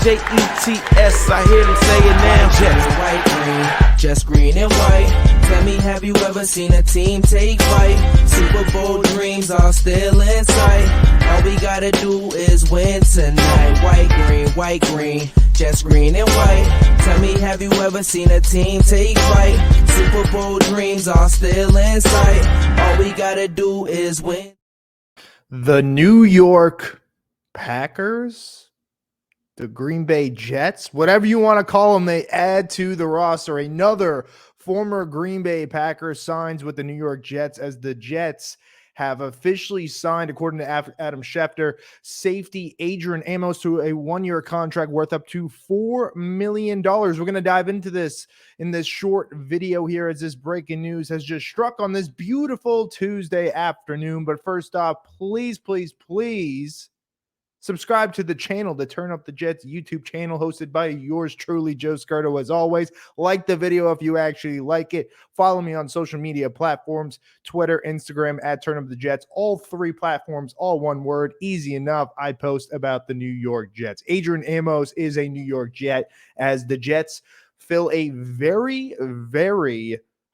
Jets, I hear them say it now. Jets, white, green, just green and white. Tell me, have you ever seen a team take flight? Super Bowl dreams are still in sight. All we gotta do is win tonight. White, green, just green and white. Tell me, have you ever seen a team take flight? Super Bowl dreams are still in sight. All we gotta do is win. The New York Packers, the Green Bay Jets, whatever you want to call them, they add to the roster. Another former Green Bay Packer signs with the New York Jets, as the Jets have officially signed, according to Adam Schefter, safety Adrian Amos to a one-year contract worth up to $4 million. We're going to dive into this in this short video here, as this breaking news has just struck on this beautiful Tuesday afternoon. But first off, please subscribe to the channel, the Turn Up the Jets YouTube channel, hosted by yours truly, Joe Scarto. As always, like the video if you actually like it. Follow me on social media platforms, Twitter, Instagram, at Turn Up the Jets. All three platforms, all one word, easy enough. I post about the New York Jets. Adrian Amos is a New York Jet, as the Jets fill a very,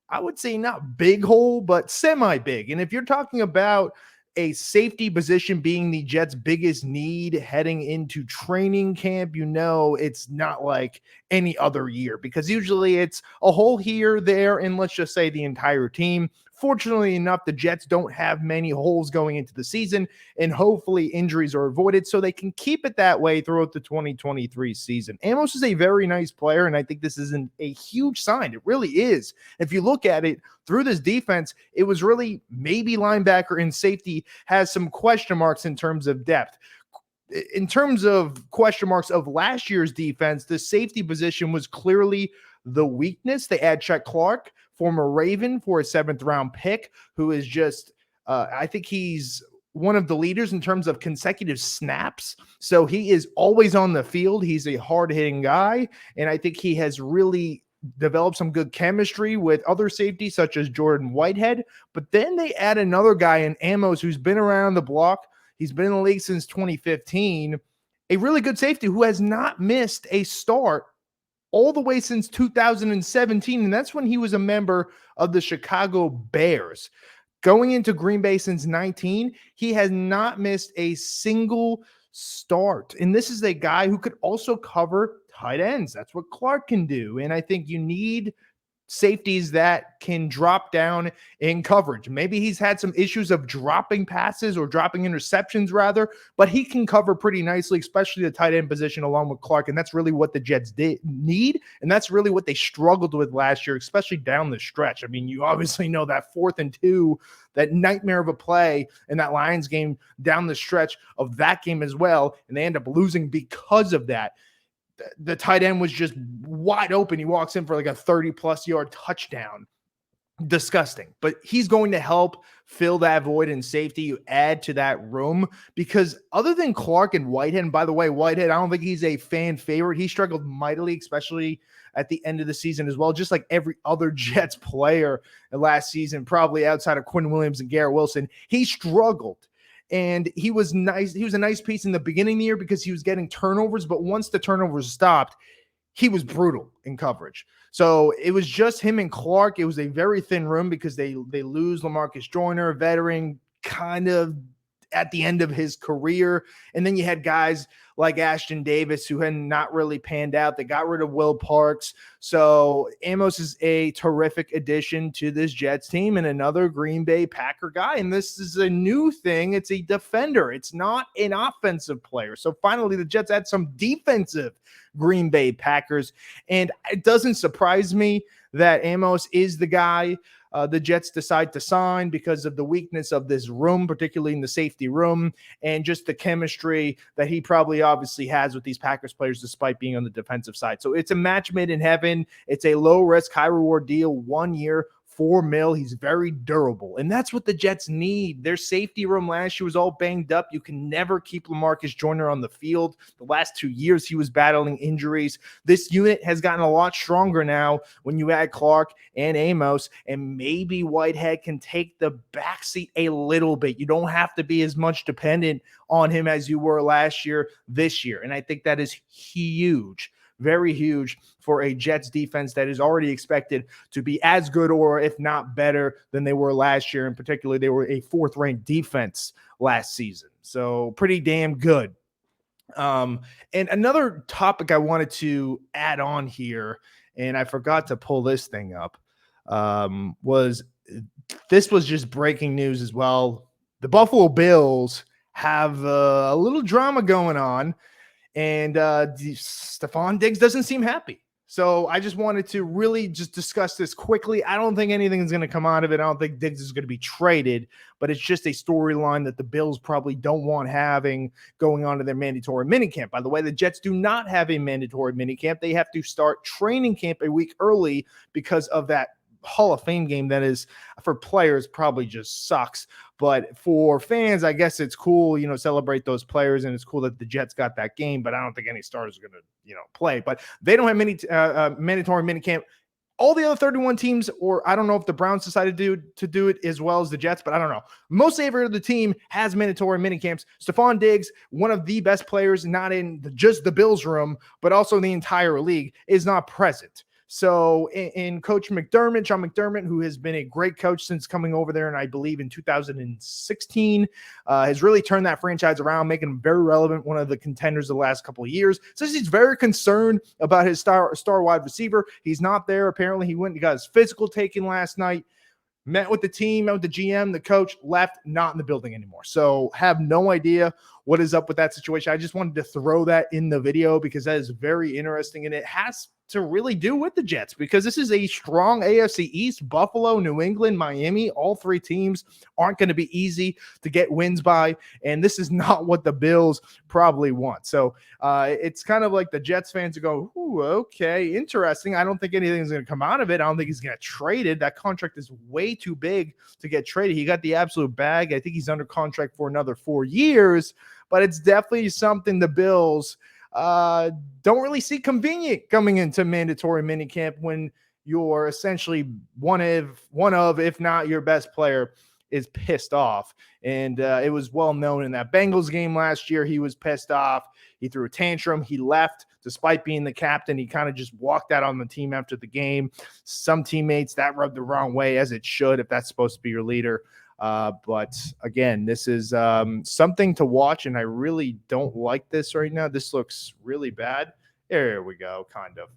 I would say not big hole, but semi-big. And if you're talking about a safety position being the Jets' biggest need heading into training camp, you know it's not like any other year, because usually it's a hole here, there, and let's just say the entire team. Fortunately enough, the Jets don't have many holes going into the season, and hopefully injuries are avoided so they can keep it that way throughout the 2023 season. Amos is a very nice player, and I think this isn't a huge sign. It really is. If you look at it through this defense, it was really maybe linebacker and safety has some question marks in terms of depth. In terms of question marks of last year's defense, the safety position was clearly the weakness. They add Chuck Clark, former Raven, for a 7th-round pick, who is just, I think he's one of the leaders in terms of consecutive snaps. So he is always on the field. He's a hard-hitting guy, and I think he has really developed some good chemistry with other safeties such as Jordan Whitehead. But then they add another guy in Amos, who's been around the block. He's been in the league since 2015, a really good safety who has not missed a start all the way since 2017, and that's when he was a member of the Chicago Bears. Going into Green Bay since 19, he has not missed a single start. And this is a guy who could also cover tight ends. That's what Clark can do. And I think you need safeties that can drop down in coverage. Maybe he's had some issues of dropping passes or dropping interceptions rather, but he can cover pretty nicely, especially the tight end position along with Clark. And that's really what the Jets need. And that's really what they struggled with last year, especially down the stretch. I mean, you obviously know that 4th and 2, that nightmare of a play in that Lions game down the stretch of that game as well. And they end up losing because of that. The tight end was just wide open. He walks in for like a 30-plus yard touchdown. Disgusting. But he's going to help fill that void in safety. You add to that room, because other than Clark and Whitehead, and by the way, Whitehead, I don't think he's a fan favorite. He struggled mightily, especially at the end of the season as well, just like every other Jets player last season, probably outside of Quinn Williams and Garrett Wilson. He struggled. And he was nice. He was a nice piece in the beginning of the year because he was getting turnovers. But once the turnovers stopped, he was brutal in coverage. So it was just him and Clark. It was a very thin room because they lose LaMarcus Joyner, a veteran, kind of at the end of his career. And then you had guys like Ashton Davis who had not really panned out. They got rid of Will Parks. So Amos is a terrific addition to this Jets team and another Green Bay Packer guy. And this is a new thing. It's a defender. It's not an offensive player. So finally the Jets add some defensive Green Bay Packers. And it doesn't surprise me that Amos is the guy the Jets decide to sign because of the weakness of this room, particularly in the safety room, and just the chemistry that he probably obviously has with these Packers players despite being on the defensive side. So it's a match made in heaven. It's a low-risk, high-reward deal, 1 year, $4 million. He's very durable, and that's what the Jets need. Their safety room last year was all banged up. You can never keep LaMarcus Joyner on the field. The last 2 years, he was battling injuries. This unit has gotten a lot stronger now when you add Clark and Amos, and maybe Whitehead can take the backseat a little bit. You don't have to be as much dependent on him as you were last year, this year, and I think that is huge. Very huge for a Jets defense that is already expected to be as good or if not better than they were last year. In particular, they were a 4th-ranked defense last season. So pretty damn good. And another topic I wanted to add on here, and I forgot to pull this thing up, was just breaking news as well. The Buffalo Bills have a little drama going on, and Stefon Diggs doesn't seem happy. So I just wanted to really just discuss this quickly. I don't think anything's going to come out of it. I don't think Diggs is going to be traded, but it's just a storyline that the Bills probably don't want having going on to their mandatory minicamp. By the way, the Jets do not have a mandatory minicamp. They have to start training camp a week early because of that Hall of Fame game that is, for players, probably just sucks. But for fans, I guess it's cool, celebrate those players, and it's cool that the Jets got that game, but I don't think any starters are going to, play. But they don't have mandatory minicamp. All the other 31 teams, or I don't know if the Browns decided to do it as well as the Jets, but I don't know. Most every other team has mandatory minicamps. Stefon Diggs, one of the best players, not in just the Bills room, but also in the entire league, is not present. So in Coach McDermott, John McDermott, who has been a great coach since coming over there, and I believe in 2016, has really turned that franchise around, making him very relevant, one of the contenders the last couple of years. So he's very concerned about his star wide receiver. He's not there. Apparently, he went and got his physical taken last night. Met with the team, met with the GM, the coach, left, not in the building anymore. So have no idea what is up with that situation. I just wanted to throw that in the video because that is very interesting, and it has to really do with the Jets because this is a strong AFC East. Buffalo, New England, Miami, all 3 teams aren't going to be easy to get wins by, and this is not what the Bills probably want. So it's kind of like the Jets fans who go, ooh, okay, interesting. I don't think anything's going to come out of it. I don't think he's going to get traded. That contract is way too big to get traded. He got the absolute bag. I think he's under contract for another 4 years, but it's definitely something the Bills don't really see convenient coming into mandatory minicamp when you're essentially one of, if not your best player, is pissed off. And it was well known in that Bengals game last year. He was pissed off. He threw a tantrum. He left despite being the captain. He kind of just walked out on the team after the game. Some teammates, that rubbed the wrong way, as it should if that's supposed to be your leader. But again, this is something to watch, and I really don't like this right now. This looks really bad. There we go, kind of.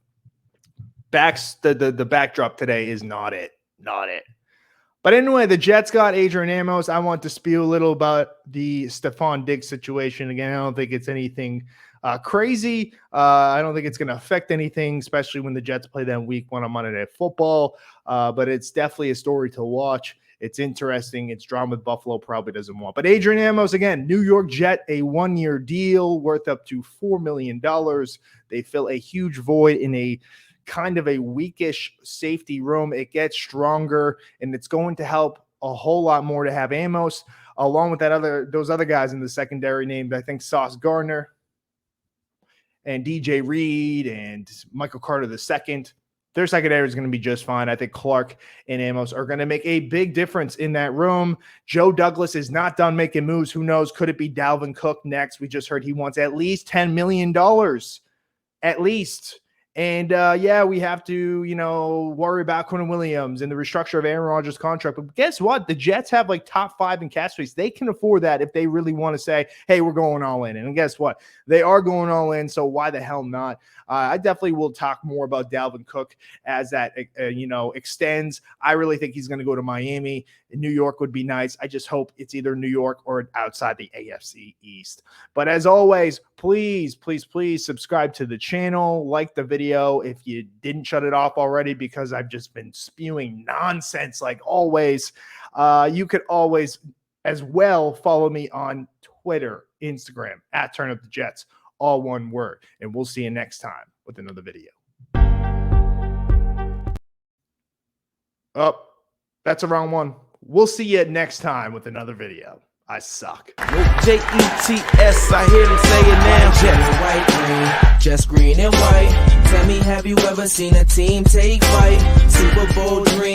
The backdrop today is not it. But anyway, the Jets got Adrian Amos. I want to spew a little about the Stefon Diggs situation. Again, I don't think it's anything crazy. I don't think it's going to affect anything, especially when the Jets play them week 1 on Monday Night Football. But it's definitely a story to watch. It's interesting. It's drama with Buffalo probably doesn't want. But Adrian Amos, again, New York Jet, a 1-year deal worth up to $4 million. They fill a huge void in a kind of a weakish safety room. It gets stronger, and it's going to help a whole lot more to have Amos along with those other guys in the secondary named, I think, Sauce Gardner and DJ Reed and Michael Carter II. Their secondary is going to be just fine. I think Clark and Amos are going to make a big difference in that room. Joe Douglas is not done making moves. Who knows? Could it be Dalvin Cook next? We just heard he wants at least $10 million. At least. And we have to, worry about Quentin Williams and the restructure of Aaron Rodgers' contract. But guess what? The Jets have like top 5 in cap space. They can afford that if they really want to say, hey, we're going all in. And guess what? They are going all in. So why the hell not? I definitely will talk more about Dalvin Cook as that, extends. I really think he's going to go to Miami. New York would be nice. I just hope it's either New York or outside the AFC East. But as always, please subscribe to the channel, like the video if you didn't shut it off already, because I've just been spewing nonsense like always. You could always as well follow me on Twitter, Instagram, @TurnUpTheJets, all one word. And we'll see you next time with another video. Up. That's a wrong one. We'll see you next time with another video. I suck. J-E-T-S, I hear them say it now. Jet and white green, just green and white. Tell me, have you ever seen a team take flight? Super Bowl dream.